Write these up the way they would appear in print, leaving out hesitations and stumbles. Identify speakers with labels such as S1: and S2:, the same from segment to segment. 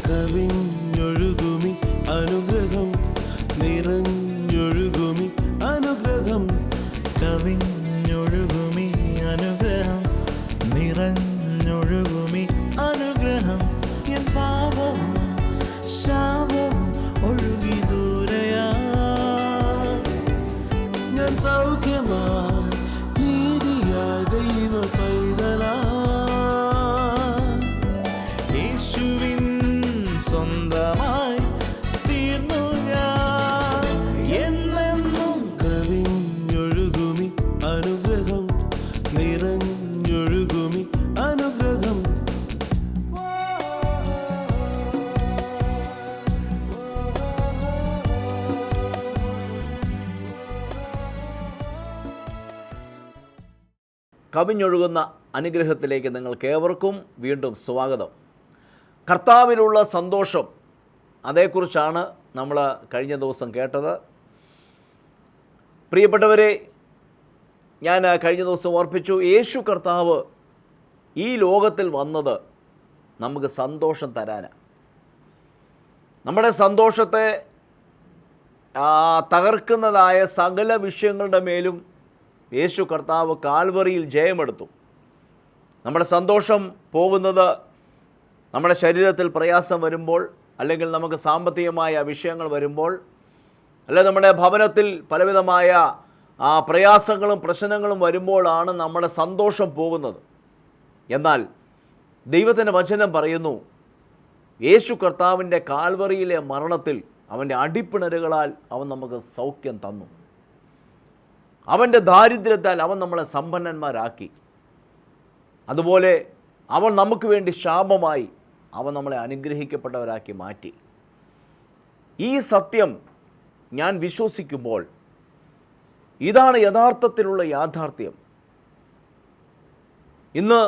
S1: കവിഞ്ഞൊഴുകുമി അനുഗ്രഹം നിറഞ്ഞൊഴുകുമി അനുഗ്രഹം കവിഞ്ഞൊഴുകുമി അനുഗ്രഹം നിറഞ്ഞൊഴുകുമി അനുഗ്രഹം എൻ പാപവും ശാപവും ഒഴുകി ദൂരയാ ഞാൻ സൗഖ്യമാ നീതിയാ ദൈവ പൈതലാ യേശുവിൻ സ്വന്തമായി തീർന്നു ഞാൻ എന്നെന്നും കവിഞ്ഞൊഴുകുമി അനുഗ്രഹം നിറഞ്ഞൊഴുകുമി അനുഗ്രഹം
S2: കവിഞ്ഞൊഴുകുന്ന അനുഗ്രഹത്തിലേക്ക് നിങ്ങൾക്കേവർക്കും വീണ്ടും സ്വാഗതം. കർത്താവിലുള്ള സന്തോഷം, അതേക്കുറിച്ചാണ് നമ്മൾ കഴിഞ്ഞ ദിവസം കേട്ടത്. പ്രിയപ്പെട്ടവരെ, ഞാൻ കഴിഞ്ഞ ദിവസം ഓർപ്പിച്ചു, യേശു കർത്താവ് ഈ ലോകത്തിൽ വന്നത് നമുക്ക് സന്തോഷം തരാനാണ്. നമ്മുടെ സന്തോഷത്തെ തകർക്കുന്നതായ സകല വിഷയങ്ങളുടെ മേലും യേശു കർത്താവ് കാൽവറിയിൽ ജയമെടുത്തു. നമ്മുടെ സന്തോഷം പോകുന്നത് നമ്മുടെ ശരീരത്തിൽ പ്രയാസം വരുമ്പോൾ, അല്ലെങ്കിൽ നമുക്ക് സാമ്പത്തികമായ വിഷയങ്ങൾ വരുമ്പോൾ, അല്ലെങ്കിൽ നമ്മുടെ ഭവനത്തിൽ പലവിധമായ പ്രയാസങ്ങളും പ്രശ്നങ്ങളും വരുമ്പോഴാണ് നമ്മുടെ സന്തോഷം പോകുന്നത്. എന്നാൽ ദൈവത്തിൻ്റെ വചനം പറയുന്നു, യേശു കർത്താവിൻ്റെ കാൽവറിയിലെ മരണത്തിൽ അവൻ്റെ അടിപ്പിണരുകളാൽ അവൻ നമുക്ക് സൗഖ്യം തന്നു. അവൻ്റെ ദാരിദ്ര്യത്താൽ അവൻ നമ്മളെ സമ്പന്നന്മാരാക്കി. അതുപോലെ അവൻ നമുക്ക് വേണ്ടി ശാപമായി അവൻ നമ്മളെ അനുഗ്രഹിക്കപ്പെട്ടവരാക്കി മാറ്റി. ഈ സത്യം ഞാൻ വിശ്വസിക്കുമ്പോൾ ഇതാണ് യഥാർത്ഥത്തിലുള്ള യാഥാർത്ഥ്യം. ഇന്ന്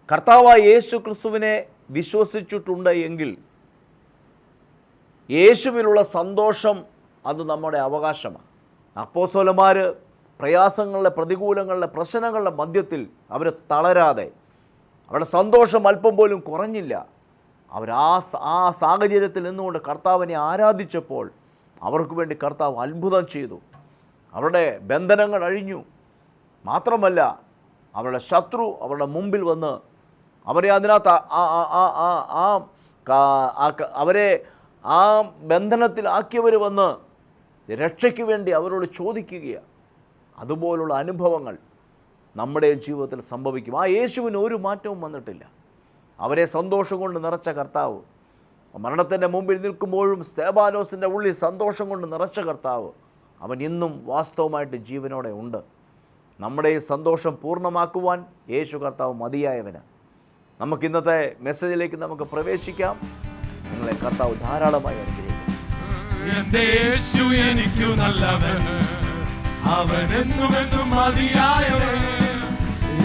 S2: കർത്താവായ യേശു ക്രിസ്തുവിനെ വിശ്വസിച്ചിട്ടുണ്ട് എങ്കിൽ യേശുവിലുള്ള സന്തോഷം അത് നമ്മുടെ അവകാശമാണ്. അപ്പോസ്തലന്മാർ പ്രയാസങ്ങളുടെ, പ്രതികൂലങ്ങളുടെ, പ്രശ്നങ്ങളുടെ മധ്യത്തിൽ അവർ തളരാതെ, അവരുടെ സന്തോഷം അല്പം പോലും കുറഞ്ഞില്ല. അവർ ആ സാഹചര്യത്തിൽ നിന്നുകൊണ്ട് കർത്താവിനെ ആരാധിച്ചപ്പോൾ അവർക്ക് വേണ്ടി കർത്താവ് അത്ഭുതം ചെയ്തു. അവരുടെ ബന്ധനങ്ങൾ അഴിഞ്ഞു. മാത്രമല്ല, അവരുടെ ശത്രു അവരുടെ മുമ്പിൽ വന്ന് അവരെ അതിനകത്ത് അവരെ ആ ബന്ധനത്തിലാക്കിയവർ വന്ന് രക്ഷയ്ക്ക് വേണ്ടി അവരോട് ചോദിക്കുകയാണ്. അതുപോലുള്ള അനുഭവങ്ങൾ നമ്മുടെ ജീവിതത്തിൽ സംഭവിക്കും. ആ യേശുവിന് ഒരു മാറ്റവും വന്നിട്ടില്ല. അവരെ സന്തോഷം കൊണ്ട് നിറച്ച കർത്താവ്, മരണത്തിൻ്റെ മുമ്പിൽ നിൽക്കുമ്പോഴും സ്തേഫാനോസിൻ്റെ ഉള്ളിൽ സന്തോഷം കൊണ്ട് നിറച്ച കർത്താവ്, അവൻ ഇന്നും വാസ്തവമായിട്ട് ജീവനോടെ ഉണ്ട്. നമ്മുടെ ഈ സന്തോഷം പൂർണ്ണമാക്കുവാൻ യേശു കർത്താവ് മതിയായവന്. നമുക്കിന്നത്തെ മെസ്സേജിലേക്ക് നമുക്ക് പ്രവേശിക്കാം. നിങ്ങളെ കർത്താവ് ധാരാളമായി അനുഗ്രഹിക്കും.
S3: എന്റെ യേശു എനിക്കു നല്ലവൻ, അവൻ എന്നുമെന്നും മതിയായവൻ.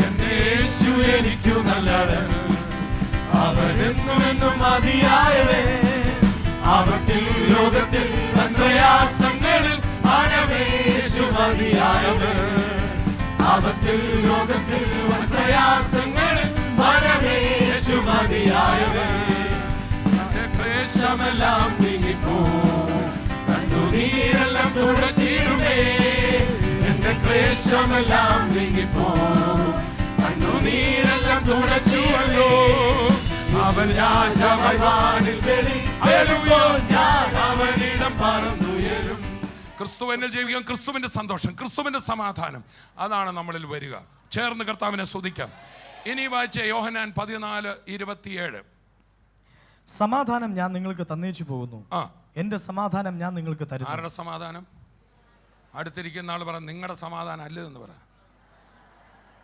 S3: എന്റെ യേശു എനിക്കു നല്ലവൻ, അവൻ എന്നുമെന്നും മതിയായവൻ. അവത്തിൽ ലോകത്തിൽ പ്രയാസങ്ങളിൽ യേശു മതിയായവൻ. അവത്തിൽ ലോകത്തിൽ പ്രയാസങ്ങളിൽ യേശു മതിയായവൻ. എന്റെ ക്ലേശമെല്ലാം നീങ്ങിപ്പോ, കണ്ണുനീരെല്ലാം തുടച്ചിടുമേ. എന്റെ ക്ലേശമെല്ലാം നീങ്ങിപ്പോ, കണ്ണുനീരെല്ലാം തുടച്ചുവല്ലോ. അവൻ രാജാവായി വാനിൽ വെളിപ്പെടുമ്പോൾ ഞാൻ അവനിടം പറന്നുയരും. ക്രിസ്തുവിനെ ജീവിക്കാൻ, ക്രിസ്തുവിന്റെ സന്തോഷം, ക്രിസ്തുവിന്റെ സമാധാനം, അതാണ് നമ്മളിൽ വരിക. ചേർന്ന് കർത്താവിനെ സ്തുതിക്കാം. ഇനി വായിച്ച യോഹന്നാൻ 14:27.
S4: സമാധാനം ഞാൻ നിങ്ങൾക്ക് തന്നേച്ചു പോകുന്നു, എന്റെ സമാധാനം ഞാൻ നിങ്ങൾക്ക് തരുന്നു.
S3: ആരുടെ സമാധാനം? അടുത്തിരിക്കുന്ന ആൾ പറ, നിങ്ങളുടെ സമാധാനം അല്ലെന്ന് പറ.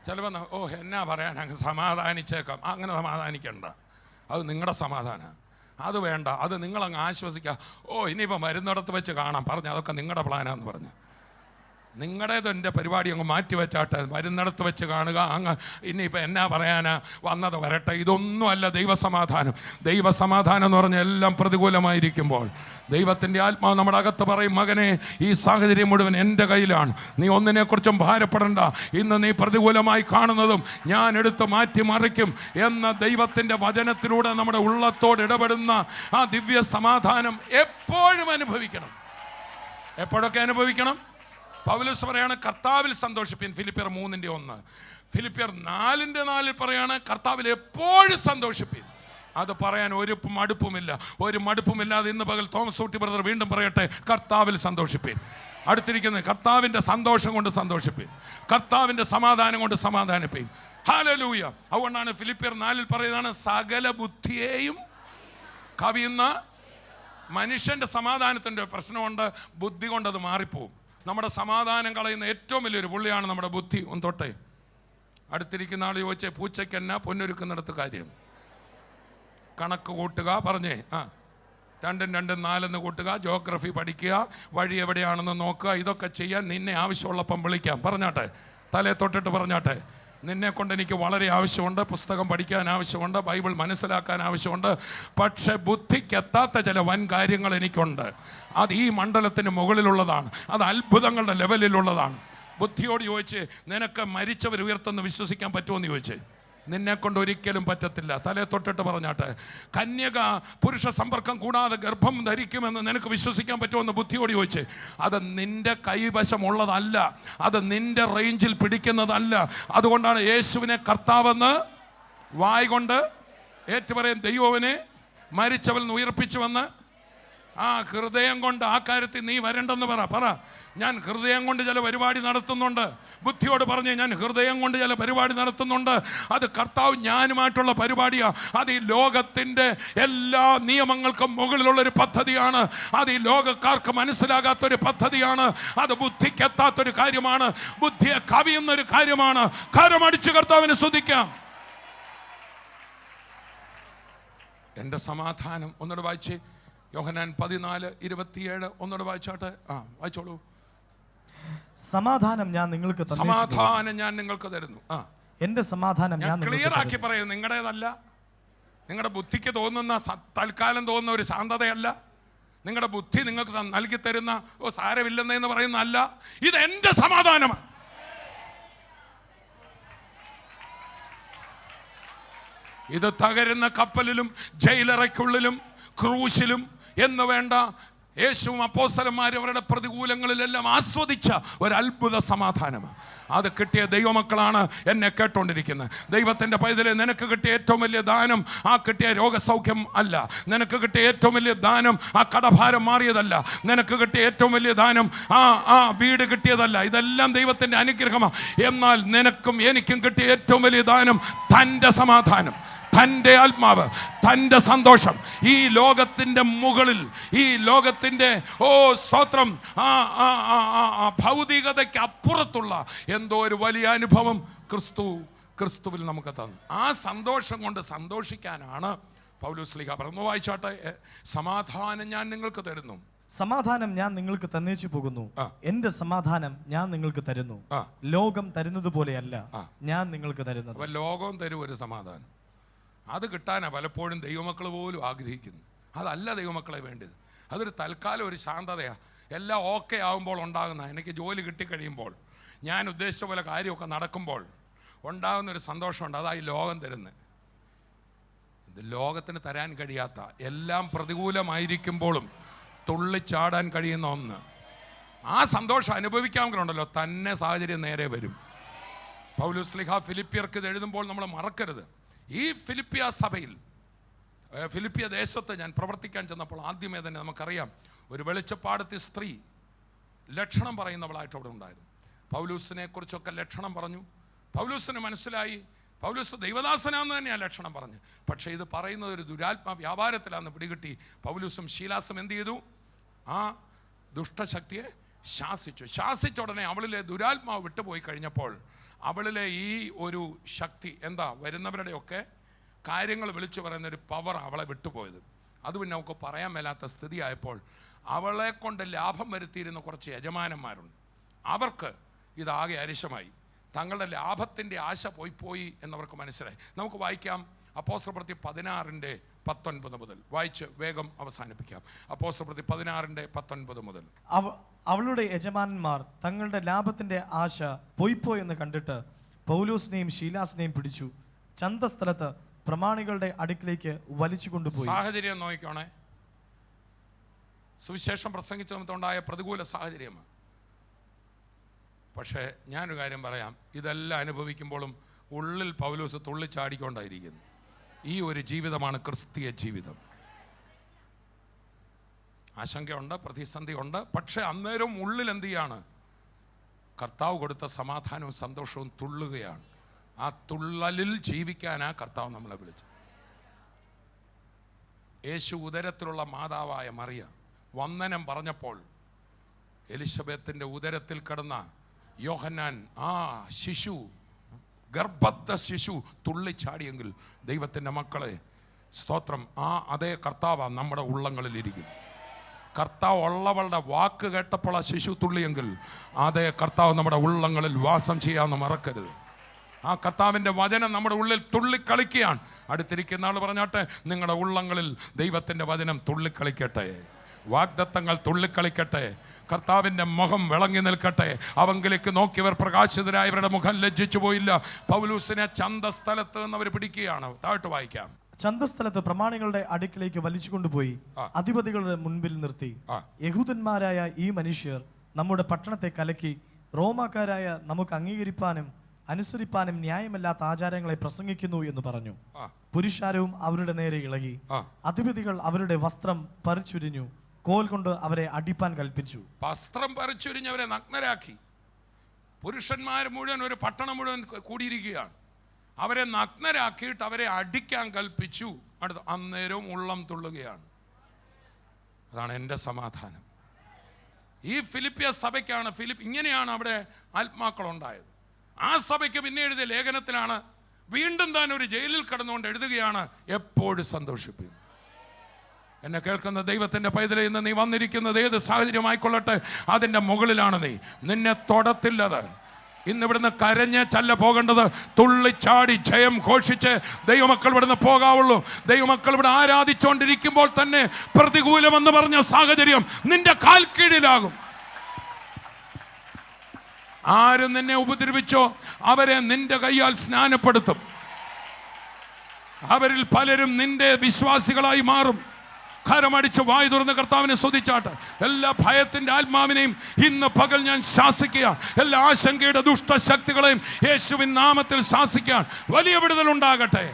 S3: ചിലപ്പോൾ എന്നാ പറയാൻ, അങ്ങ് സമാധാനിച്ചേക്കാം. അങ്ങനെ സമാധാനിക്കണ്ട, അത് നിങ്ങളുടെ സമാധാനം. അത് വേണ്ട, അത് നിങ്ങളങ്ങ് ആശ്വസിക്കുക. ഇനിയിപ്പോൾ മരുന്നിടത്ത് വെച്ച് കാണാം പറഞ്ഞ്, അതൊക്കെ നിങ്ങളുടെ പ്ലാനാന്ന് പറഞ്ഞ്. നിങ്ങളുടേത് എൻ്റെ പരിപാടി അങ്ങ് മാറ്റി വെച്ചാട്ടെ, വരുന്നിടത്ത് വെച്ച് കാണുക. അങ്ങ് ഇനിയിപ്പോൾ എന്നാ പറയാനാ, വന്നത് വരട്ടെ. ഇതൊന്നുമല്ല ദൈവസമാധാനം. ദൈവസമാധാനം എന്ന് പറഞ്ഞാൽ എല്ലാം പ്രതികൂലമായിരിക്കുമ്പോൾ ദൈവത്തിൻ്റെ ആത്മാവ് നമ്മുടെ അകത്ത് പറയും, മകനെ, ഈ സാഹചര്യം മുഴുവൻ എൻ്റെ കയ്യിലാണ്, നീ ഒന്നിനെക്കുറിച്ചും ഭാരപ്പെടണ്ട, ഇന്ന് നീ പ്രതികൂലമായി കാണുന്നതും ഞാൻ എടുത്ത് മാറ്റി മറിക്കും എന്ന ദൈവത്തിൻ്റെ വചനത്തിലൂടെ നമ്മുടെ ഉള്ളത്തോട് ഇടപെടുന്ന ആ ദിവ്യ സമാധാനം എപ്പോഴും അനുഭവിക്കണം. എപ്പോഴൊക്കെ അനുഭവിക്കണം? പൗലോസ് പറയാണ് കർത്താവിൽ സന്തോഷിപ്പിൻ, ഫിലിപ്പിയർ 3:1. ഫിലിപ്പിയർ 4:4 പറയാണ് കർത്താവിൽ എപ്പോഴും സന്തോഷിപ്പിൻ. അത് പറയാൻ ഒരു മടുപ്പുമില്ലാതെ ഇന്ന് പകൽ തോമസ് ഊട്ടി ബ്രദർ വീണ്ടും പറയട്ടെ, കർത്താവിൽ സന്തോഷിപ്പിൻ. അടുത്തിരിക്കുന്നത് കർത്താവിൻ്റെ സന്തോഷം കൊണ്ട് സന്തോഷിപ്പിൻ, കർത്താവിൻ്റെ സമാധാനം കൊണ്ട് സമാധാനിപ്പിൻ. ഹല്ലേലൂയ. അതുകൊണ്ടാണ് ഫിലിപ്പിയർ 4 പറയുന്നതാണ് സകല ബുദ്ധിയെയും കവിയുന്ന. മനുഷ്യൻ്റെ സമാധാനത്തിൻ്റെ പ്രശ്നമുണ്ട്, ബുദ്ധി കൊണ്ടത് മാറിപ്പോവും. നമ്മുടെ സമാധാനം കളയുന്ന ഏറ്റവും വലിയൊരു പുള്ളിയാണ് നമ്മുടെ ബുദ്ധി. ഒന്ന് തൊട്ടേ. അടുത്തിരിക്കുന്ന ആൾ ചോദിച്ചേ, പൂച്ചയ്ക്ക് എന്നാ പൊന്നൊരുക്കുന്നിടത്ത് കാര്യം? കണക്ക് കൂട്ടുക, പറഞ്ഞേ. 2 2 4 കൂട്ടുക, ജോഗ്രഫി പഠിക്കുക, വഴി എവിടെയാണെന്ന് നോക്കുക. ഇതൊക്കെ ചെയ്യാൻ നിന്നെ ആവശ്യമുള്ളപ്പം വിളിക്കാം. പറഞ്ഞാട്ടെ, തലേ തൊട്ടിട്ട് പറഞ്ഞാട്ടെ, നിന്നെ കൊണ്ട് എനിക്ക് വളരെ ആവശ്യമുണ്ട്, പുസ്തകം പഠിക്കാൻ ആവശ്യമുണ്ട്, ബൈബിൾ മനസ്സിലാക്കാൻ ആവശ്യമുണ്ട്. പക്ഷെ ബുദ്ധിക്കെത്താത്ത ചില വൻ കാര്യങ്ങൾ എനിക്കുണ്ട്. അത് ഈ മണ്ഡലത്തിന് മുകളിലുള്ളതാണ്, അത് അത്ഭുതങ്ങളുടെ ലെവലിലുള്ളതാണ്. ബുദ്ധിയോട് ചോദിച്ച്, നിനക്ക് മരിച്ചവർ ഉയർത്തെന്ന് വിശ്വസിക്കാൻ പറ്റുമെന്ന് ചോദിച്ചേ. നിന്നെ കൊണ്ട് ഒരിക്കലും പറ്റത്തില്ല. തലേ തൊട്ടിട്ട് പറഞ്ഞാട്ടെ, കന്യക പുരുഷ സമ്പർക്കം കൂടാതെ ഗർഭം ധരിക്കുമെന്ന് നിനക്ക് വിശ്വസിക്കാൻ പറ്റുമെന്ന് ബുദ്ധിയോട് ചോദിച്ചേ. അത് നിന്റെ കൈവശമുള്ളതല്ല, അത് നിന്റെ റേഞ്ചിൽ പിടിക്കുന്നതല്ല. അതുകൊണ്ടാണ് യേശുവിനെ കർത്താവെന്ന് വായ് കൊണ്ട് ഏറ്റുപറയും, ദൈവവിനെ മരിച്ചവൽ നിന്ന് ഉയർപ്പിച്ചുവെന്ന് ഹൃദയം കൊണ്ട് ആ കാര്യത്തിൽ നീ വരണ്ടെന്ന് പറ. ഞാൻ ഹൃദയം കൊണ്ട് ചില പരിപാടി നടത്തുന്നുണ്ട്. ബുദ്ധിയോട് പറഞ്ഞ്, ഞാൻ ഹൃദയം കൊണ്ട് ചില പരിപാടി നടത്തുന്നുണ്ട്. അത് കർത്താവ് ഞാനുമായിട്ടുള്ള പരിപാടിയാണ്. അത് ഈ ലോകത്തിൻ്റെ എല്ലാ നിയമങ്ങൾക്കും മുകളിലുള്ളൊരു പദ്ധതിയാണ്. അത് ഈ ലോകക്കാർക്ക് മനസ്സിലാകാത്തൊരു പദ്ധതിയാണ്. അത് ബുദ്ധിക്കെത്താത്തൊരു കാര്യമാണ്, ബുദ്ധിയെ കവിയുന്നൊരു കാര്യമാണ്. കരമടിച്ച് കർത്താവിനെ സ്തുതിക്കാം. എൻ്റെ സമാധാനം ഒന്നുകൂടെ വായിച്ചേ. യോഹന്നാൻ 14:27 ഒന്നുകൂടെ വായിച്ചാട്ടെ. വായിച്ചോളൂ.
S4: സമാധാനം ഞാൻ നിങ്ങൾക്ക്
S3: തരുന്നു.
S4: എന്റെ സമാധാനം ഞാൻ
S3: ക്ലിയർ ആക്കി പറയുന്നു. നിങ്ങളുടേതല്ല, നിങ്ങളുടെ ബുദ്ധിക്ക് തോന്നുന്ന തൽക്കാലം തോന്നുന്ന ഒരു ശാന്തതയല്ല, നിങ്ങളുടെ ബുദ്ധി നിങ്ങൾക്ക് നൽകി തരുന്ന സാരമില്ലെന്ന് പറയുന്ന അല്ല. ഇത് എൻ്റെ സമാധാനമാണ്. ഇത് തകരുന്ന കപ്പലിലും ജയിലറയ്ക്കുള്ളിലും ക്രൂശിലും എന്ന് വേണ്ട, യേശുവും അപ്പോസ്തലന്മാരും അവരുടെ പ്രതികൂലങ്ങളിലെല്ലാം ആസ്വദിച്ച ഒരു അത്ഭുത സമാധാനമാണ്. അത് കിട്ടിയ ദൈവമക്കളാണ് എന്നെ കേട്ടോണ്ടിരിക്കുന്നത്. ദൈവത്തിൻ്റെ പൈതലെ, നിനക്ക് കിട്ടിയ ഏറ്റവും വലിയ ദാനം ആ കിട്ടിയ രോഗസൗഖ്യം അല്ല. നിനക്ക് കിട്ടിയ ഏറ്റവും വലിയ ദാനം ആ കടഭാരം മാറിയതല്ല. നിനക്ക് കിട്ടിയ ഏറ്റവും വലിയ ദാനം ആ വീട് കിട്ടിയതല്ല. ഇതെല്ലാം ദൈവത്തിൻ്റെ അനുഗ്രഹമാണ്. എന്നാൽ നിനക്കും എനിക്കും കിട്ടിയ ഏറ്റവും വലിയ ദാനം തൻ്റെ സമാധാനം, തൻ്റെ ആത്മാവ്, തൻ്റെ സന്തോഷം. ഈ ലോകത്തിൻ്റെ മുകളിൽ, ഈ ലോകത്തിൻ്റെ സ്തോത്രം, ഭൗതികതയ്ക്ക് അപ്പുറത്തുള്ള എന്തോ ഒരു വലിയ അനുഭവം ക്രിസ്തുവിൽ നമുക്ക് തന്നു. ആ സന്തോഷം കൊണ്ട് സന്തോഷിക്കാനാണ് പൗലോസ് ശ്ലീഹ പറഞ്ഞു. വായിച്ചാട്ടെ. സമാധാനം ഞാൻ നിങ്ങൾക്ക് തരുന്നു,
S4: സമാധാനം ഞാൻ നിങ്ങൾക്ക് തന്നേച്ചു പോകുന്നു, എന്റെ സമാധാനം ഞാൻ നിങ്ങൾക്ക് തരുന്നു. ലോകം തരുന്നത് പോലെയല്ല ഞാൻ നിങ്ങൾക്ക് തരുന്നത്.
S3: ലോകം തരും ഒരു സമാധാനം. അത് കിട്ടാനാണ് പലപ്പോഴും ദൈവമക്കൾ പോലും ആഗ്രഹിക്കുന്നു. അതല്ല ദൈവമക്കളെ വേണ്ടത്. അതൊരു തൽക്കാലം ഒരു ശാന്തതയാണ്. എല്ലാം ഓക്കെ ആകുമ്പോൾ ഉണ്ടാകുന്ന, എനിക്ക് ജോലി കിട്ടിക്കഴിയുമ്പോൾ, ഞാൻ ഉദ്ദേശിച്ച പോലെ കാര്യമൊക്കെ നടക്കുമ്പോൾ ഉണ്ടാകുന്നൊരു സന്തോഷമുണ്ട്. അതായി ലോകം തരുന്നത്. ഇത് ലോകത്തിന് തരാൻ കഴിയാത്ത, എല്ലാം പ്രതികൂലമായിരിക്കുമ്പോഴും തുള്ളിച്ചാടാൻ കഴിയുന്ന ഒന്ന്. ആ സന്തോഷം അനുഭവിക്കാമെങ്കിലുണ്ടല്ലോ, തന്നെ സാഹചര്യം നേരെ വരും. പൗലോസ് ശ്ലീഹ ഫിലിപ്പിയർക്ക് ഇത് എഴുതുമ്പോൾ നമ്മൾ മറക്കരുത്. ഈ ഫിലിപ്പിയ സഭയിൽ, ഫിലിപ്പിയ ദേശത്ത് ഞാൻ പ്രവർത്തിക്കാൻ ചെന്നപ്പോൾ ആദ്യമേ തന്നെ നമുക്കറിയാം, ഒരു വെളിച്ചപ്പാടത്തെ സ്ത്രീ ലക്ഷണം പറയുന്നവളായിട്ട് അവിടെ ഉണ്ടായിരുന്നു. പൗലൂസിനെ കുറിച്ചൊക്കെ ലക്ഷണം പറഞ്ഞു. പൗലൂസിന് മനസ്സിലായി പൗലൂസ് ദൈവദാസനാന്ന് തന്നെയാണ് ലക്ഷണം പറഞ്ഞു. പക്ഷേ ഇത് പറയുന്നത് ഒരു ദുരാത്മ വ്യാപാരത്തിലാണെന്ന് പിടികിട്ടി പൗലൂസും ശീലാസും എന്ത് ചെയ്തു? ആ ദുഷ്ടശക്തിയെ ശാസിച്ച ഉടനെ അവളിലെ ദുരാത്മാവ് വിട്ടുപോയി കഴിഞ്ഞപ്പോൾ അവളിലെ ഈ ഒരു ശക്തി എന്താ, വരുന്നവരുടെയൊക്കെ കാര്യങ്ങൾ വിളിച്ചു പറയുന്നൊരു പവർ അവളെ വിട്ടുപോയത്. അത് പിന്നെ നമുക്ക് പറയാൻ മേലാത്ത സ്ഥിതിയായപ്പോൾ അവളെ കൊണ്ട് ലാഭം വരുത്തിയിരുന്ന കുറച്ച് യജമാനന്മാരുണ്ട്. അവർക്ക് ഇതാകെ അരിശമായി. തങ്ങളുടെ ലാഭത്തിൻ്റെ ആശ പോയി എന്നവർക്ക് മനസ്സിലായി. നമുക്ക് വായിക്കാം അപ്പോസ്തലപ്രവൃത്തി 16:19 മുതൽ വായിച്ച് വേഗം അവസാനിപ്പിക്കാം. അപ്പോസ്തലപ്രവൃത്തി 16:19 മുതൽ.
S4: അവളുടെ യജമാനന്മാർ തങ്ങളുടെ ലാഭത്തിന്റെ ആശ പോയിപ്പോയെന്ന് കണ്ടിട്ട് പൗലോസിനെയും ശീലാസിനെയും പിടിച്ചു ചന്തസ്ഥലത്ത് പ്രമാണികളുടെ അടുക്കിലേക്ക് വലിച്ചു കൊണ്ടുപോയി.
S3: സാഹചര്യം നോക്കിക്കോണേ. സുവിശേഷം പ്രസംഗിച്ച നിമിത്തമുണ്ടായ പ്രതികൂല സാഹചര്യമാണ്. പക്ഷേ ഞാനൊരു കാര്യം പറയാം, ഇതെല്ലാം അനുഭവിക്കുമ്പോഴും ഉള്ളിൽ പൗലോസ് തുള്ളിച്ചാടിക്കൊണ്ടായിരിക്കുന്നു. ഈ ഒരു ജീവിതമാണ് ക്രിസ്തീയ ജീവിതം. ആശങ്കയുണ്ട്, പ്രതിസന്ധിയുണ്ട്, പക്ഷെ അന്നേരം ഉള്ളിൽ എന്ത് ചെയ്യാണ്? കർത്താവ് കൊടുത്ത സമാധാനവും സന്തോഷവും തുള്ളുകയാണ്. ആ തുള്ളലിൽ ജീവിക്കാനാ കർത്താവ് നമ്മളെ വിളിച്ചു. യേശു ഉദരത്തിലുള്ള മാതാവായ മറിയ വന്ദനം പറഞ്ഞപ്പോൾ എലിസബത്തിൻ്റെ ഉദരത്തിൽ കിടന്ന യോഹന്നാൻ, ആ ശിശു, ഗർഭസ്ഥ ശിശു തുള്ളിച്ചാടിയെങ്കിൽ ദൈവത്തിൻ്റെ മക്കളെ സ്തോത്രം, ആ അതേ കർത്താവാണ് നമ്മുടെ ഉള്ളങ്ങളിലിരിക്കും. കർത്താവ് ഉള്ളവളുടെ വാക്ക് കേട്ടപ്പോൾ ആ ശിശു തുള്ളിയെങ്കിൽ അതേ കർത്താവ് നമ്മുടെ ഉള്ളങ്ങളിൽ വാസം ചെയ്യാമെന്ന് മറക്കരുത്. ആ കർത്താവിൻ്റെ വചനം നമ്മുടെ ഉള്ളിൽ തുള്ളിക്കളിക്കുകയാണ്. അടുത്തിരിക്കുന്ന ആൾ പറഞ്ഞാട്ടെ, നിങ്ങളുടെ ഉള്ളങ്ങളിൽ ദൈവത്തിൻ്റെ വചനം തുള്ളിക്കളിക്കട്ടെ, വാഗ്ദത്തങ്ങൾ തുള്ളിക്കളിക്കട്ടെ, കർത്താവിൻ്റെ മുഖം വിളങ്ങി നിൽക്കട്ടെ. അവങ്കിലേക്ക് നോക്കിയവർ പ്രകാശിതരായവരുടെ മുഖം ലജ്ജിച്ചു പോയില്ല. പൗലൂസിനെ ചന്തസ്ഥലത്ത് നിന്ന് അവർ പിടിക്കുകയാണ്. താഴോട്ട് വായിക്കാം.
S4: ചന്തസ്ഥലത്ത് പ്രമാണികളുടെ അടുക്കിലേക്ക് വലിച്ചു കൊണ്ടുപോയി അധിപതികളുടെ മുൻപിൽ നിർത്തി, യഹൂദന്മാരായ ഈ മനുഷ്യർ നമ്മുടെ പട്ടണത്തെ കലക്കി റോമാക്കാരായ നമുക്ക് അംഗീകരിപ്പാനും അനുസരിപ്പാനും ന്യായമല്ലാത്ത ആചാരങ്ങളെ പ്രസംഗിക്കുന്നു എന്ന് പറഞ്ഞു. പുരുഷാരവും അവരുടെ നേരെ ഇളകി. അധിപതികൾ അവരുടെ വസ്ത്രം പറിച്ചുരിഞ്ഞു, കോൽ കൊണ്ട് അവരെ അടിപ്പാൻ കൽപ്പിച്ചു.
S3: വസ്ത്രം പറിച്ചുരിഞ്ഞവരെ നഗ്നരാക്കി. പുരുഷന്മാർ മുഴുവൻ, ഒരു പട്ടണം മുഴുവൻ കൂടിയിരിക്കുകയാണ്. അവരെ നഗ്നരാക്കിയിട്ട് അവരെ അടിക്കാൻ കൽപ്പിച്ചു. അടുത്ത അന്നേരവും ഉള്ളം തുള്ളുകയാണ്. അതാണ് എൻ്റെ സമാധാനം. ഈ ഫിലിപ്പിയ സഭയ്ക്കാണ് ഇങ്ങനെയാണ് അവിടെ ആത്മാക്കളുണ്ടായത്. ആ സഭയ്ക്ക് പിന്നെ എഴുതിയ ലേഖനത്തിലാണ് വീണ്ടും താൻ ഒരു ജയിലിൽ കിടന്നുകൊണ്ട് എഴുതുകയാണ്, എപ്പോഴും സന്തോഷിപ്പിക്കും. എന്നെ കേൾക്കുന്ന ദൈവത്തിൻ്റെ പൈതലെ, ഇന്ന് നീ വന്നിരിക്കുന്നത് ഏത് സാഹചര്യമായിക്കൊള്ളട്ടെ, അതിൻ്റെ മുകളിലാണ് നീ. നിന്നെ തൊടത്തില്ലത്. ഇന്ന് ഇവിടുന്ന് കരഞ്ഞ് ചല്ല പോകേണ്ടത്, തുള്ളിച്ചാടി ജയം ഘോഷിച്ച് ദൈവമക്കൾ ഇവിടുന്ന് പോകാവുള്ളൂ. ദൈവമക്കൾ ഇവിടെ ആരാധിച്ചുകൊണ്ടിരിക്കുമ്പോൾ തന്നെ പ്രതികൂലമെന്ന് പറഞ്ഞ സാഹചര്യം നിന്റെ കാൽ കീഴിലാകും. ആരും നിന്നെ ഉപദ്രവിച്ചോ അവരെ നിന്റെ കൈയാൽ സ്നാനപ്പെടുത്തും. അവരിൽ പലരും നിന്റെ വിശ്വാസികളായി മാറും. കരമടിച്ച് വായു തുറന്ന് കർത്താവിനെ സ്തുതിച്ചാട്ടെ. എല്ലാ ഭയത്തിൻ്റെ ആത്മാവിനെയും ഇന്ന് പകൽ ഞാൻ ശാസിക്കുക. എല്ലാ ആശങ്കയുടെ ദുഷ്ടശക്തികളെയും യേശുവിൻ നാമത്തിൽ ശാസിക്കാൻ വലിയ വിടുതൽ ഉണ്ടാകട്ടെ.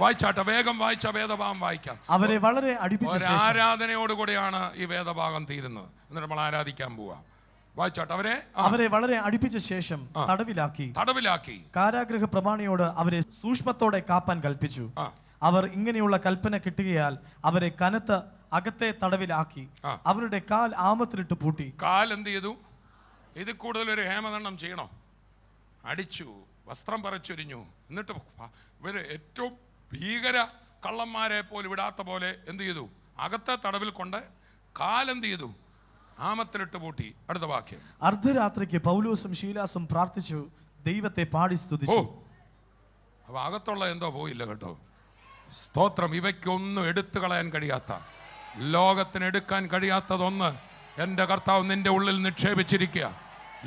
S3: വായിച്ചാട്ടെ, വേഗം വായിച്ച വേദഭാഗം വായിക്കാം.
S4: അവരെ വളരെ അടുപ്പിച്ച ശേഷം,
S3: ആരാധനയോടുകൂടിയാണ് ഈ വേദഭാഗം തീരുന്നത്. എന്നിട്ട് നമ്മൾ ആരാധിക്കാൻ പോവാ. വായിച്ചാട്ടെ. അവരെ
S4: വളരെ അടുപ്പിച്ച ശേഷം തടവിലാക്കി കാരാഗൃഹ പ്രമാണിയോട് അവരെ സൂക്ഷ്മത്തോടെ കാപ്പാൻ കൽപ്പിച്ചു. അവർ ഇങ്ങനെയുള്ള കൽപ്പന കിട്ടുകയാൽ അവരെ കനത്ത അകത്തെ തടവിലാക്കി അവരുടെ കാൽ ആമത്തിലിട്ട് പൂട്ടി.
S3: കാൽ എന്ത് ചെയ്തു? ഇത് കൂടുതലൊരു ഹേമദണ്ഡം ചെയ്യണോ? അടിച്ചു, വസ്ത്രം പറിച്ചൊരിഞ്ഞു. എന്നിട്ട് ഇവര് ഏറ്റവും ഭീകര കള്ളന്മാരെ പോലെ വിടാത്ത പോലെ എന്ത് ചെയ്തു? അകത്തെ തടവിൽ കൊണ്ട് കാലെന്ത് ചെയ്തു? ആമത്തിലിട്ട് പൂട്ടി. അടുത്ത വാക്യം.
S4: അർദ്ധരാത്രിക്ക് പൗലോസും ശീലാസും പ്രാർത്ഥിച്ചു ദൈവത്തെ പാടി സ്തുതിച്ചു.
S3: അപ്പൊ അകത്തുള്ള എന്തോ പോയില്ല കേട്ടോ. സ്തോത്രം. ഇവയ്ക്കൊന്നും എടുത്തു കളയാൻ കഴിയാത്ത, ലോകത്തിന് എടുക്കാൻ കഴിയാത്തതൊന്ന് എൻ്റെ കർത്താവ് നിന്റെ ഉള്ളിൽ നിക്ഷേപിച്ചിരിക്കുക.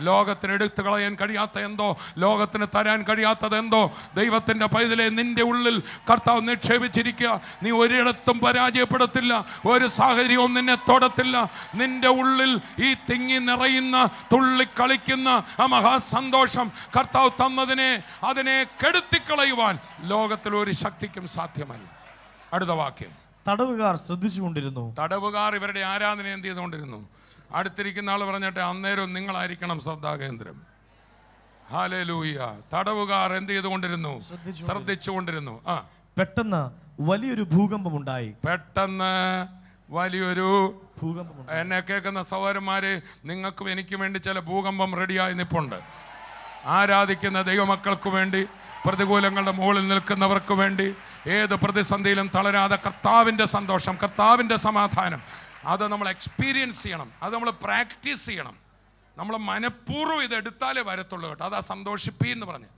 S3: ലോകത്തിന് എടുത്തു കളയാൻ കഴിയാത്ത എന്തോ, ലോകത്തിന് തരാൻ കഴിയാത്തത് എന്തോ ദൈവത്തിൻ്റെ പൈതലെ നിന്റെ ഉള്ളിൽ കർത്താവ് നിക്ഷേപിച്ചിരിക്കുക. നീ ഒരിടത്തും പരാജയപ്പെടത്തില്ല, ഒരു സാഹചര്യവും നിന്നെ തൊടത്തില്ല. നിന്റെ ഉള്ളിൽ ഈ തിങ്ങി നിറയുന്ന തുള്ളിക്കളിക്കുന്ന ആ മഹാസന്തോഷം കർത്താവ് തന്നതിനെ അതിനെ കെടുത്തിക്കളയുവാൻ ലോകത്തിൽ ഒരു ശക്തിക്കും സാധ്യമല്ല. അടുത്ത വാക്യം.
S4: തടവുകാർ ശ്രദ്ധിച്ചുകൊണ്ടിരുന്നു.
S3: തടവുകാർ ഇവരുടെ ആരാധന എന്ത് ചെയ്തുകൊണ്ടിരുന്നു? അടുത്തിരിക്കുന്ന ആൾ പറഞ്ഞിട്ട് അന്നേരം നിങ്ങളായിരിക്കണം ശ്രദ്ധാകേന്ദ്രം. ഹല്ലേലൂയ. തടവുകാർ എന്ത് ചെയ്തുകൊണ്ടിരുന്നു? ശ്രദ്ധിച്ചുകൊണ്ടിരുന്നു.
S4: പെട്ടെന്ന് വലിയൊരു ഭൂകമ്പമുണ്ടായി.
S3: എന്നെ കേൾക്കുന്ന സഹോദരന്മാരെ, നിങ്ങൾക്കും എനിക്കും വേണ്ടി ചില ഭൂകമ്പം റെഡിയായി നിൽപ്പുണ്ട്. ആരാധിക്കുന്ന ദൈവമക്കൾക്ക് വേണ്ടി, പ്രതികൂലങ്ങളുടെ മുകളിൽ നിൽക്കുന്നവർക്ക് വേണ്ടി, ഏത് പ്രതിസന്ധിയിലും തളരാതെ കർത്താവിൻ്റെ സന്തോഷം, കർത്താവിൻ്റെ സമാധാനം അത് നമ്മൾ എക്സ്പീരിയൻസ് ചെയ്യണം, അത് നമ്മൾ പ്രാക്ടീസ് ചെയ്യണം. നമ്മൾ മനഃപൂർവ്വം ഇത് എടുത്താലേ വരത്തുള്ളൂ കേട്ടോ. അതാ സന്തോഷിപ്പീ എന്ന് പറഞ്ഞ്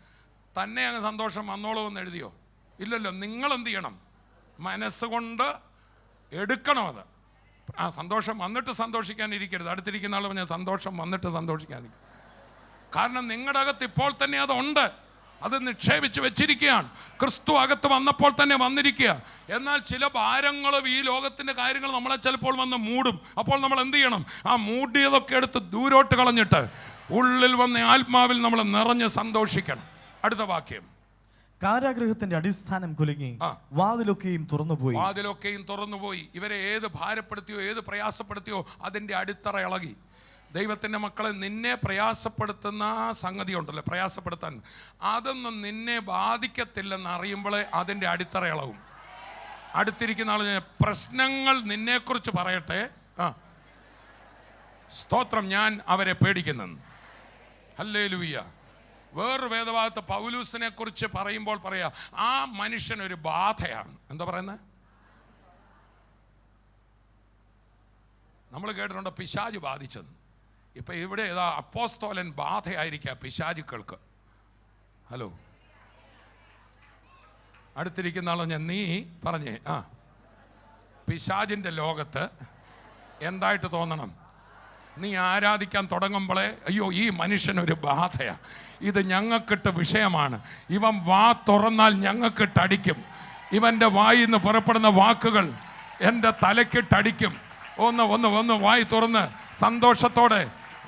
S3: തന്നെ അങ്ങ് സന്തോഷം വന്നോളൂ എന്ന് എഴുതിയോ? ഇല്ലല്ലോ. നിങ്ങൾ എന്ത് ചെയ്യണം? മനസ്സുകൊണ്ട് എടുക്കണം അത്. സന്തോഷം വന്നിട്ട് സന്തോഷിക്കാനിരിക്കരുത്. അടുത്തിരിക്കുന്ന ആൾ പറഞ്ഞാൽ സന്തോഷം വന്നിട്ട് സന്തോഷിക്കാനിരിക്കും. കാരണം നിങ്ങളുടെ അകത്ത് ഇപ്പോൾ തന്നെ അതുണ്ട്, അത് നിക്ഷേപിച്ച് വെച്ചിരിക്കുകയാണ്. ക്രിസ്തു അകത്ത് വന്നപ്പോൾ തന്നെ വന്നിരിക്കുക. എന്നാൽ ചില ഭാരങ്ങളും ഈ ലോകത്തിൻ്റെ കാര്യങ്ങൾ നമ്മളെ ചിലപ്പോൾ വന്ന് മൂടും. അപ്പോൾ നമ്മൾ എന്ത് ചെയ്യണം? ആ മൂടിയതൊക്കെ എടുത്ത് ദൂരോട്ട് കളഞ്ഞിട്ട് ഉള്ളിൽ വന്ന് ആത്മാവിൽ നമ്മൾ നിറഞ്ഞ് സന്തോഷിക്കണം. അടുത്ത വാക്യം,
S4: കാരാഗൃഹത്തിന്റെ അടിസ്ഥാനം കുലുങ്ങി വാതിലൊക്കെയും തുറന്നുപോയി.
S3: വാതിലൊക്കെയും തുറന്നുപോയി. ഇവരെ ഏത് ഭാരപ്പെടുത്തിയോ ഏത് പ്രയാസപ്പെടുത്തിയോ അതിൻ്റെ അടിത്തറ ഇളകി. ദൈവത്തിൻ്റെ മക്കളെ, നിന്നെ പ്രയാസപ്പെടുത്തുന്ന സംഗതി ഉണ്ടല്ലോ, പ്രയാസപ്പെടുത്താൻ, അതൊന്നും നിന്നെ ബാധിക്കത്തില്ലെന്ന് അറിയുമ്പോഴേ അതിൻ്റെ അടിത്തറ ഇളകും. അടുത്തിരിക്കുന്ന ആൾ പ്രശ്നങ്ങൾ നിന്നെക്കുറിച്ച് പറയട്ടെ, സ്തോത്രം, ഞാൻ അവരെ പേടിക്കുന്നെന്ന്. ഹല്ലേലൂയ. വേറൊരു വേദഭാഗത്ത് പൗലൂസിനെ കുറിച്ച് പറയുമ്പോൾ പറയാ, ആ മനുഷ്യനൊരു ബാധയാണ്. എന്താ പറയുന്നത്? നമ്മൾ കേട്ടിട്ടുണ്ട് പിശാച് ബാധിച്ചെന്ന്. ഇപ്പം ഇവിടെ ഏതാ അപ്പോസ്തോലൻ ബാധയായിരിക്കുക പിശാചുക്കൾക്ക്. ഹലോ, അടുത്തിരിക്കുന്ന ആളോ ഞാൻ നീ പറഞ്ഞേ, പിശാചിൻ്റെ ലോകത്ത് എന്തായിട്ട് തോന്നണം? നീ ആരാധിക്കാൻ തുടങ്ങുമ്പോഴേ അയ്യോ ഈ മനുഷ്യനൊരു ബാധയാണ്, ഇത് ഞങ്ങൾക്കിട്ട് വിഷയമാണ്, ഇവൻ വാ തുറന്നാൽ ഞങ്ങൾക്കിട്ടടിക്കും, ഇവൻ്റെ വായിൽ നിന്ന് പുറപ്പെടുന്ന വാക്കുകൾ എൻ്റെ തലക്കിട്ടടിക്കും. ഒന്ന് വായി തുറന്ന് സന്തോഷത്തോടെ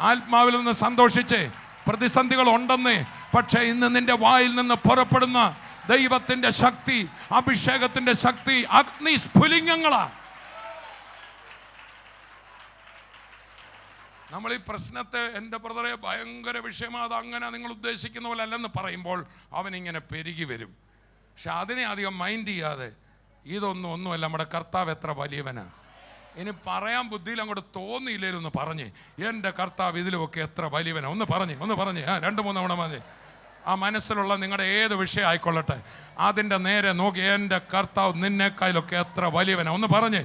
S3: ആത്മാവിൽ നിന്ന് സന്തോഷിച്ച്, പ്രതിസന്ധികൾ ഉണ്ടെന്ന്, പക്ഷേ ഇന്ന് നിന്റെ വായിൽ നിന്ന് പുറപ്പെടുന്ന ദൈവത്തിൻ്റെ ശക്തി, അഭിഷേകത്തിൻ്റെ ശക്തി അഗ്നി സ്ഫുലിംഗങ്ങളാണ്. നമ്മൾ ഈ പ്രശ്നത്തെ എൻ്റെ ബ്രദറെ ഭയങ്കര വിഷയമാണ്, അതങ്ങനെ നിങ്ങൾ ഉദ്ദേശിക്കുന്ന പോലെ അല്ലെന്ന് പറയുമ്പോൾ അവനിങ്ങനെ പെരുകി വരും. പക്ഷെ അതിനെ അധികം മൈൻഡ് ചെയ്യാതെ ഒന്നുമല്ല, നമ്മുടെ കർത്താവ് എത്ര വലിയവനാണ്. ഇനി പറയാൻ ബുദ്ധിയിൽ അങ്ങോട്ട് തോന്നിയില്ലേലൊന്ന് പറഞ്ഞ് എൻ്റെ കർത്താവ് ഇതിലുമൊക്കെ എത്ര വലിയവനാണ്. ഒന്ന് പറഞ്ഞ് 2-3 തവണ മതി. ആ മനസ്സിലുള്ള നിങ്ങളുടെ ഏത് വിഷയം ആയിക്കൊള്ളട്ടെ, അതിൻ്റെ നേരെ നോക്കി എൻ്റെ കർത്താവ് നിന്നേക്കാളൊക്കെ എത്ര വലിയവനാണ്. ഒന്ന് പറഞ്ഞ്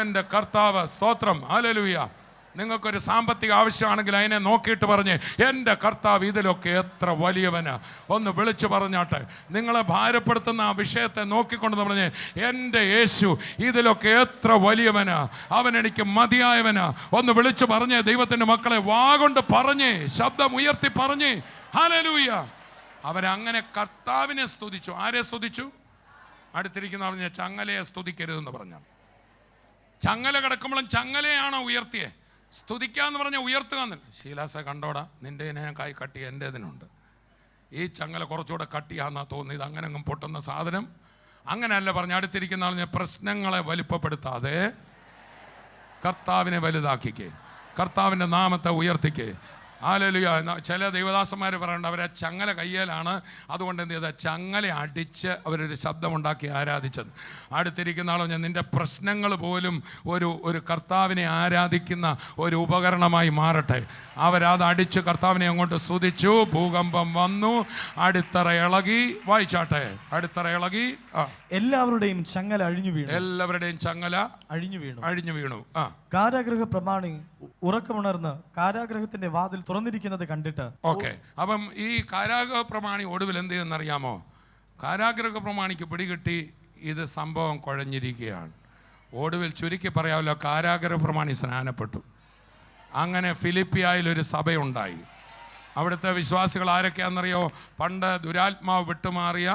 S3: എൻ്റെ കർത്താവ്, സ്തോത്രം, ഹല്ലേലൂയ. നിങ്ങൾക്കൊരു സാമ്പത്തിക ആവശ്യമാണെങ്കിൽ അതിനെ നോക്കിയിട്ട് പറഞ്ഞ് എൻ്റെ കർത്താവ് ഇതിലൊക്കെ എത്ര വലിയവനാ. ഒന്ന് വിളിച്ചു പറഞ്ഞാട്ടെ. നിങ്ങളെ ഭാരപ്പെടുത്തുന്ന ആ വിഷയത്തെ നോക്കിക്കൊണ്ട് പറഞ്ഞ് എൻ്റെ യേശു ഇതിലൊക്കെ എത്ര വലിയവനാ, അവൻ എനിക്ക് മതിയായവനാ. ഒന്ന് വിളിച്ചു പറഞ്ഞ് ദൈവത്തിൻ്റെ മക്കളെ വാഗൊണ്ട് പറഞ്ഞ്, ശബ്ദം ഉയർത്തി പറഞ്ഞ് ഹല്ലേലൂയ. അവരങ്ങനെ കർത്താവിനെ സ്തുതിച്ചു. ആരെ സ്തുതിച്ചു? അടുത്തിരിക്കുന്ന പറഞ്ഞ ചങ്ങലയെ സ്തുതിക്കരുതെന്ന് പറഞ്ഞാൽ, ചങ്ങല കിടക്കുമ്പോഴും ചങ്ങലയാണോ ഉയർത്തിയേ? സ്തുതിക്കാന്ന് പറഞ്ഞാൽ ഉയർത്തുക എന്നല്ല. ശീലാസ കണ്ടോടാ, നിൻ്റെ കായ് കട്ടി എൻ്റെ ഇതിനുണ്ട്, ഈ ചങ്ങല കുറച്ചുകൂടെ കട്ടിയാന്നാ തോന്നിയത്, അങ്ങനെ അങ്ങ് പൊട്ടുന്ന സാധനം അങ്ങനെയല്ല പറഞ്ഞ. അടുത്തിരിക്കുന്ന ആൾ പ്രശ്നങ്ങളെ വലിപ്പപ്പെടുത്താതെ കർത്താവിനെ വലുതാക്കിക്കേ, കർത്താവിൻ്റെ നാമത്തെ ഉയർത്തിക്കേ. ഹല്ലേലൂയ. ചില ദൈവദാസന്മാർ പറയുന്നുണ്ട് അവരെ ചങ്ങല കയ്യേലാണ്, അതുകൊണ്ട് എന്ത് ചെയ്താൽ ചങ്ങല അടിച്ച് അവരൊരു ശബ്ദമുണ്ടാക്കി ആരാധിച്ചത്. അടുത്തിരിക്കുന്ന ആളോ ഞാൻ നിൻ്റെ പ്രശ്നങ്ങൾ പോലും ഒരു കർത്താവിനെ ആരാധിക്കുന്ന ഒരു ഉപകരണമായി മാറട്ടെ. അവരത് അടിച്ച് കർത്താവിനെ അങ്ങോട്ട് സ്തുതിച്ചു. ഭൂകമ്പം വന്നു, അടിത്തറ ഇളകി. വായിച്ചാട്ടെ, അടിത്തറ ഇളകി.
S4: എല്ലാവരുടെയും ചങ്ങല അഴിഞ്ഞു വീണു.
S3: എല്ലാവരുടെയും ചങ്ങല അഴിഞ്ഞു വീണു.
S4: കാരാഗൃഹ പ്രമാണി ഉറക്കമുണർന്ന് കാരാഗ്രഹത്തിന്റെ വാതിൽ തുറന്നിരിക്കുന്നത് കണ്ടിട്ട്.
S3: ഓക്കെ, അപ്പം ഈ കാരാഗ്രഹ പ്രമാണി ഒടുവിൽ എന്ത് ചെയ്യുന്നറിയാമോ? കാരാഗ്രഹ പ്രമാണിക്ക് പിടികിട്ടി ഇത് സംഭവം കുഴഞ്ഞിരിക്കുകയാണ്. ഒടുവിൽ ചുരുക്കി പറയാമല്ലോ, കാരാഗ്രഹ പ്രമാണി സ്നാനപ്പെട്ടു. അങ്ങനെ ഫിലിപ്പിയായിലൊരു സഭയുണ്ടായി. അവിടുത്തെ വിശ്വാസികൾ ആരൊക്കെയാണെന്നറിയോ? പണ്ട് ദുരാത്മാവ് വിട്ടുമാറിയ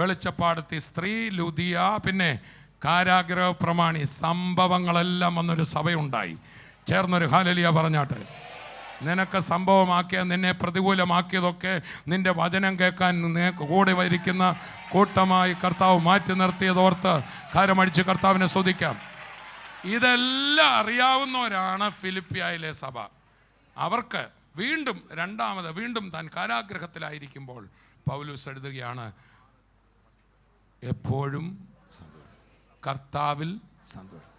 S3: വെളിച്ചപ്പാടത്തി സ്ത്രീ, ലുദിയ, പിന്നെ കാരാഗ്രഹ പ്രമാണി, സംഭവങ്ങളെല്ലാം വന്നൊരു സഭയുണ്ടായി. ചേർന്നൊരു ഹല്ലേലൂയ പറഞ്ഞാട്ടെ. നിനക്ക് സംഭവമാക്കിയ, നിന്നെ പ്രതികൂലമാക്കിയതൊക്കെ നിന്റെ വചനം കേൾക്കാൻ കൂടെ ഇരിക്കുന്ന കൂട്ടമായി കർത്താവ് മാറ്റി നിർത്തിയതോർത്ത് കരമടിച്ച് കർത്താവിനെ സ്തുതിക്കാം. ഇതെല്ലാം അറിയാവുന്നവരാണ് ഫിലിപ്പിയായിലെ സഭ. അവർക്ക് വീണ്ടും താൻ കാരാഗ്രഹത്തിലായിരിക്കുമ്പോൾ പൗലോസ് എഴുതുകയാണ്, എപ്പോഴും കർത്താവിൽ സന്തോഷം,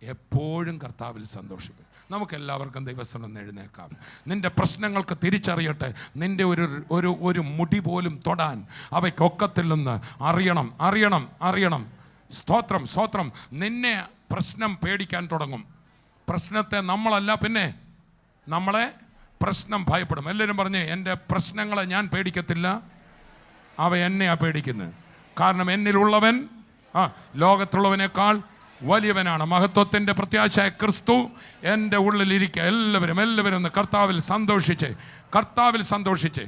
S3: എപ്പോഴും കർത്താവിൽ സന്തോഷിക്കും. നമുക്കെല്ലാവർക്കും ദൈവസ്ഥലം എഴുന്നേക്കാം. നിന്റെ പ്രശ്നങ്ങൾക്ക് തിരിച്ചറിയട്ടെ. നിന്റെ ഒരു മുടി പോലും തൊടാൻ അവയ്ക്കൊക്കത്തില്ലെന്ന് അറിയണം. സ്തോത്രം. നിന്നെ പ്രശ്നം പേടിക്കാൻ തുടങ്ങും. പ്രശ്നത്തെ നമ്മളല്ല, പിന്നെ നമ്മളെ പ്രശ്നം ഭയപ്പെടും. എല്ലാവരും പറഞ്ഞേ, എൻ്റെ പ്രശ്നങ്ങളെ ഞാൻ പേടിക്കത്തില്ല, അവ എന്നെയാണ് പേടിക്കുന്നത്. കാരണം എന്നിലുള്ളവൻ ലോകത്തുള്ളവനേക്കാൾ വലിയവനാണ്. മഹത്വത്തിൻ്റെ പ്രത്യാശയായ ക്രിസ്തു എൻ്റെ ഉള്ളിലിരിക്കുക. എല്ലാവരും ഒന്ന് കർത്താവിൽ സന്തോഷിച്ച്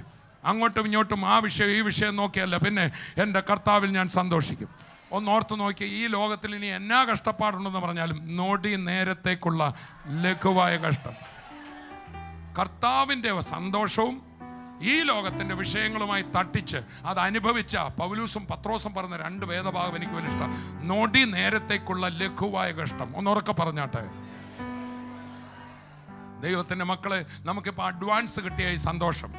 S3: അങ്ങോട്ടും ഇങ്ങോട്ടും ആ വിഷയം ഈ വിഷയം നോക്കിയല്ല, പിന്നെ എൻ്റെ കർത്താവിൽ ഞാൻ സന്തോഷിക്കും. ഒന്നോർത്ത് നോക്കി, ഈ ലോകത്തിൽ ഇനി എന്നാ കഷ്ടപ്പാടുണ്ടെന്ന് പറഞ്ഞാലും നൊടി നേരത്തേക്കുള്ള ലഘുവായ കഷ്ടം. കർത്താവിൻ്റെ സന്തോഷവും ഈ ലോകത്തിൻ്റെ വിഷയങ്ങളുമായി തട്ടിച്ച് അത് അനുഭവിച്ച പൗലൂസും പത്രോസും പറഞ്ഞ 2 വേദഭാഗം എനിക്ക് വലിയ ഇഷ്ടം. നൊടി നേരത്തേക്കുള്ള ലഘുവായ കഷ്ടം. ഒന്നുറക്കെ പറഞ്ഞാട്ടെ. ദൈവത്തിൻ്റെ മക്കളെ, നമുക്കിപ്പോൾ അഡ്വാൻസ് കിട്ടിയ ഈ സന്തോഷം,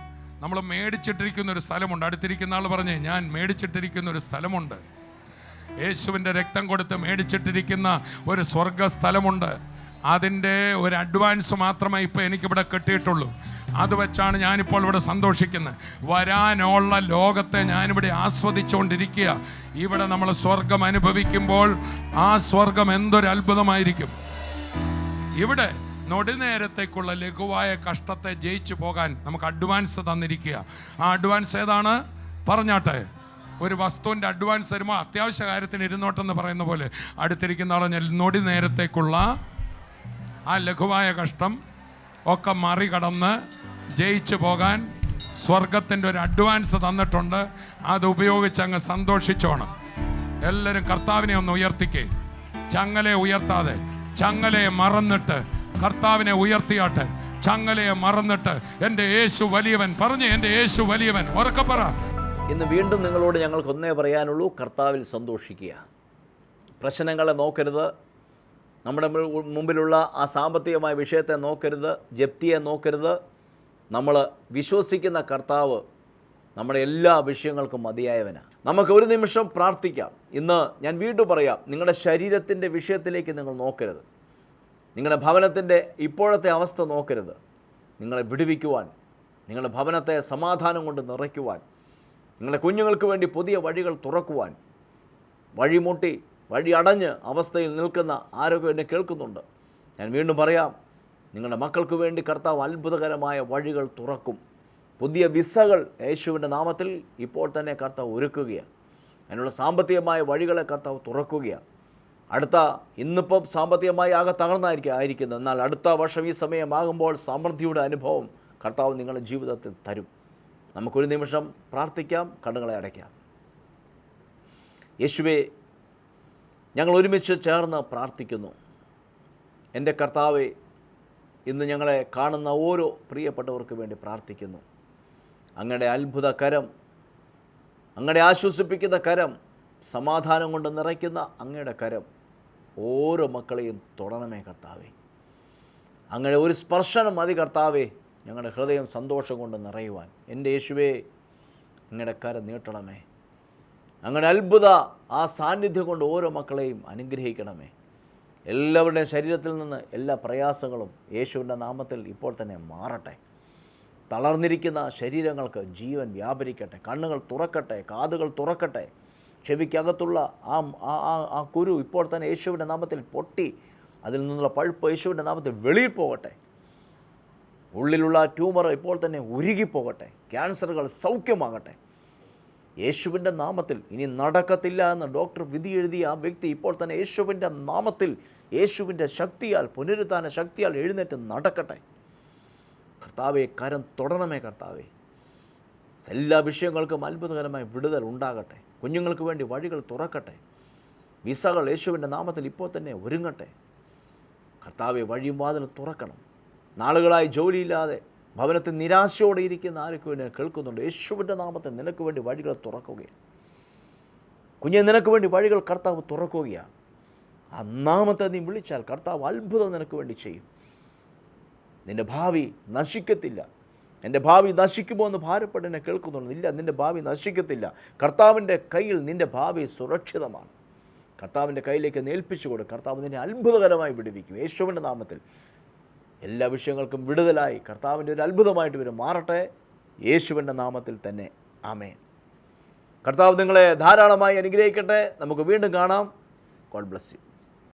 S3: നമ്മൾ മേടിച്ചിട്ടിരിക്കുന്ന ഒരു സ്ഥലമുണ്ട്. അടുത്തിരിക്കുന്ന ആൾ പറഞ്ഞേ, ഞാൻ മേടിച്ചിട്ടിരിക്കുന്ന ഒരു സ്ഥലമുണ്ട്. യേശുവിൻ്റെ രക്തം കൊടുത്ത് മേടിച്ചിട്ടിരിക്കുന്ന ഒരു സ്വർഗ സ്ഥലമുണ്ട്. അതിൻ്റെ ഒരു അഡ്വാൻസ് മാത്രമേ ഇപ്പോൾ എനിക്കിവിടെ കിട്ടിയിട്ടുള്ളൂ. അത് വെച്ചാണ് ഞാനിപ്പോൾ ഇവിടെ സന്തോഷിക്കുന്നത്. വരാനുള്ള ലോകത്തെ ഞാനിവിടെ ആസ്വദിച്ചുകൊണ്ടിരിക്കുക. ഇവിടെ നമ്മൾ സ്വർഗം അനുഭവിക്കുമ്പോൾ ആ സ്വർഗം എന്തൊരു അത്ഭുതമായിരിക്കും. ഇവിടെ നൊടിനേരത്തേക്കുള്ള ലഘുവായ കഷ്ടത്തെ ജയിച്ചു പോകാൻ നമുക്ക് അഡ്വാൻസ് തന്നിരിക്കുക. ആ അഡ്വാൻസ് ഏതാണ്? പറഞ്ഞാട്ടെ. ഒരു വസ്തുവിൻ്റെ അഡ്വാൻസ് വരുമ്പോൾ അത്യാവശ്യ കാര്യത്തിന് ഇരുന്നോട്ടെന്ന് പറയുന്ന പോലെ അടുത്തിരിക്കുന്ന പറഞ്ഞാൽ നൊടി നേരത്തേക്കുള്ള ആ ലഘുവായ കഷ്ടം ഒക്കെ മറികടന്ന് ജയിച്ചു പോകാൻ സ്വർഗത്തിൻ്റെ ഒരു അഡ്വാൻസ് തന്നിട്ടുണ്ട്. അത് ഉപയോഗിച്ച് അങ്ങ് സന്തോഷിച്ചോണം. എല്ലാവരും കർത്താവിനെ ഒന്ന് ഉയർത്തിക്കേ. ചങ്ങലയെ ഉയർത്താതെ, ചങ്ങലയെ മറന്നിട്ട് കർത്താവിനെ ഉയർത്തിയാട്ടെ. ചങ്ങലയെ മറന്നിട്ട് എൻ്റെ യേശു വലിയവൻ പറഞ്ഞ്, എൻ്റെ യേശു വലിയവൻ ഉറക്കെ പറ.
S2: ഇന്ന് വീണ്ടും നിങ്ങളോട് ഞങ്ങൾക്ക് ഒന്നേ പറയാനുള്ളൂ, കർത്താവിൽ സന്തോഷിക്കുക. പ്രശ്നങ്ങളെ നോക്കരുത്, നമ്മുടെ മുമ്പിലുള്ള ആ സാമ്പത്തികമായ വിഷയത്തെ നോക്കരുത്, ജപ്തിയെ നോക്കരുത്. നമ്മൾ വിശ്വസിക്കുന്ന കർത്താവ് നമ്മുടെ എല്ലാ വിഷയങ്ങൾക്കും മതിയായവനാണ്. നമുക്ക് ഒരു നിമിഷം പ്രാർത്ഥിക്കാം. ഇന്ന് ഞാൻ വീണ്ടും പറയാം, നിങ്ങളുടെ ശരീരത്തിൻ്റെ വിഷയത്തിലേക്ക് നിങ്ങൾ നോക്കരുത്. നിങ്ങളുടെ ഭവനത്തിൻ്റെ ഇപ്പോഴത്തെ അവസ്ഥ നോക്കരുത്. നിങ്ങളെ വിടുവിക്കുവാൻ, നിങ്ങളുടെ ഭവനത്തെ സമാധാനം കൊണ്ട് നിറയ്ക്കുവാൻ, നിങ്ങളുടെ കുഞ്ഞുങ്ങൾക്ക് വേണ്ടി പുതിയ വഴികൾ തുറക്കുവാൻ, വഴിമുട്ടി വഴി അടഞ്ഞ് അവസ്ഥയിൽ നിൽക്കുന്ന ആരൊക്കെ എന്നെ കേൾക്കുന്നുണ്ട്. ഞാൻ വീണ്ടും പറയാം, നിങ്ങളുടെ മക്കൾക്ക് വേണ്ടി കർത്താവ് അത്ഭുതകരമായ വഴികൾ തുറക്കും. പുതിയ വിസകൾ യേശുവിൻ്റെ നാമത്തിൽ ഇപ്പോൾ തന്നെ കർത്താവ് ഒരുക്കുകയാണ്. അതിനുള്ള സാമ്പത്തികമായ വഴികളെ കർത്താവ് തുറക്കുകയാണ്. ഇന്നിപ്പോൾ സാമ്പത്തികമായി ആകെ തകർന്നായിരിക്കുന്നത്, എന്നാൽ അടുത്ത വർഷം ഈ സമയമാകുമ്പോൾ സമൃദ്ധിയുടെ അനുഭവം കർത്താവ് നിങ്ങളുടെ ജീവിതത്തിൽ തരും. നമുക്കൊരു നിമിഷം പ്രാർത്ഥിക്കാം, കണ്ണുകളെ അടയ്ക്കാം. യേശുവേ, ഞങ്ങൾ ഒരുമിച്ച് ചേർന്ന് പ്രാർത്ഥിക്കുന്നു. എൻ്റെ കർത്താവേ, ഇന്ന് ഞങ്ങളെ കാണുന്ന ഓരോ പ്രിയപ്പെട്ടവർക്ക് വേണ്ടി പ്രാർത്ഥിക്കുന്നു. അങ്ങയുടെ അത്ഭുത കരം, അങ്ങയുടെ ആശ്വസിപ്പിക്കുന്ന കരം, സമാധാനം കൊണ്ട് നിറയ്ക്കുന്ന അങ്ങയുടെ കരം ഓരോ മക്കളെയും തൊടണമേ കർത്താവേ. അങ്ങയുടെ ഒരു സ്പർശനം മതി കർത്താവേ, ഞങ്ങളുടെ ഹൃദയം സന്തോഷം കൊണ്ട് നിറയുവാൻ. എൻ്റെ യേശുവേ, അങ്ങയുടെ കരം നീട്ടണമേ. അങ്ങയുടെ അത്ഭുത ആ സാന്നിധ്യം കൊണ്ട് ഓരോ മക്കളെയും അനുഗ്രഹിക്കണമേ. എല്ലാവരുടെയും ശരീരത്തിൽ നിന്ന് എല്ലാ പ്രയാസങ്ങളും യേശുവിൻ്റെ നാമത്തിൽ ഇപ്പോൾ തന്നെ മാറട്ടെ. തളർന്നിരിക്കുന്ന ശരീരങ്ങൾക്ക് ജീവൻ വ്യാപരിക്കട്ടെ. കണ്ണുകൾ തുറക്കട്ടെ, കാതുകൾ തുറക്കട്ടെ. ചെവിക്കകത്തുള്ള ആ കുരു ഇപ്പോൾ തന്നെ യേശുവിൻ്റെ നാമത്തിൽ പൊട്ടി അതിൽ നിന്നുള്ള പഴുപ്പ് യേശുവിൻ്റെ നാമത്തിൽ വെളിയിൽ പോകട്ടെ. ഉള്ളിലുള്ള ട്യൂമർ ഇപ്പോൾ തന്നെ ഉരുകിപ്പോകട്ടെ. ക്യാൻസറുകൾ സൗഖ്യമാകട്ടെ. യേശുവിൻ്റെ നാമത്തിൽ ഇനി നടക്കത്തില്ല എന്ന് ഡോക്ടർ വിധി എഴുതിയ ആ വ്യക്തി ഇപ്പോൾ തന്നെ യേശുവിൻ്റെ നാമത്തിൽ, യേശുവിൻ്റെ ശക്തിയാൽ, പുനരുത്ഥാന ശക്തിയാൽ എഴുന്നേറ്റ് നടക്കട്ടെ. കർത്താവെ, കരം തൊടണമേ കർത്താവെ. എല്ലാ വിഷയങ്ങൾക്കും അത്ഭുതകരമായ വിടുതൽ ഉണ്ടാകട്ടെ. കുഞ്ഞുങ്ങൾക്ക് വേണ്ടി വഴികൾ തുറക്കട്ടെ. വിസകൾ യേശുവിൻ്റെ നാമത്തിൽ ഇപ്പോൾ തന്നെ ഒരുങ്ങട്ടെ. കർത്താവെ, വഴിയും വാതിലും തുറക്കണം. നാളുകളായി ജോലിയില്ലാതെ ഭവനത്തിൽ നിരാശയോടെ ഇരിക്കുന്ന ആരൊക്കെ എന്നെ കേൾക്കുന്നുണ്ട്. യേശുവിൻ്റെ നാമത്തിൽ നിനക്ക് വേണ്ടി വഴികൾ തുറക്കുകയാണ്. കുഞ്ഞെ, നിനക്ക് വേണ്ടി വഴികൾ കർത്താവ് തുറക്കുകയാണ്. ആ നാമത്തെ നീ വിളിച്ചാൽ കർത്താവ് അത്ഭുതം നിനക്ക് വേണ്ടി ചെയ്യും. നിൻ്റെ ഭാവി നശിക്കത്തില്ല. എൻ്റെ ഭാവി നശിക്കുമോ എന്ന് ഭാരപ്പെട്ട് എന്നെ കേൾക്കുന്നുണ്ട്. ഇല്ല, നിൻ്റെ ഭാവി നശിക്കത്തില്ല. കർത്താവിൻ്റെ കയ്യിൽ നിൻ്റെ ഭാവി സുരക്ഷിതമാണ്. കർത്താവിൻ്റെ കയ്യിലേക്ക് ഏൽപ്പിച്ചു കൊടുക്കും. കർത്താവ് നിന്നെ അത്ഭുതകരമായി വിടുവിക്കും. യേശുവിൻ്റെ നാമത്തിൽ എല്ലാ വിഷയങ്ങൾക്കും വിടുതലായി കർത്താവിൻ്റെ ഒരു അത്ഭുതമായിട്ട് ഇവർ മാറട്ടെ. യേശുവിൻ്റെ നാമത്തിൽ തന്നെ ആമേൻ. കർത്താവ് നിങ്ങളെ ധാരാളമായി അനുഗ്രഹിക്കട്ടെ. നമുക്ക് വീണ്ടും കാണാം. God bless you.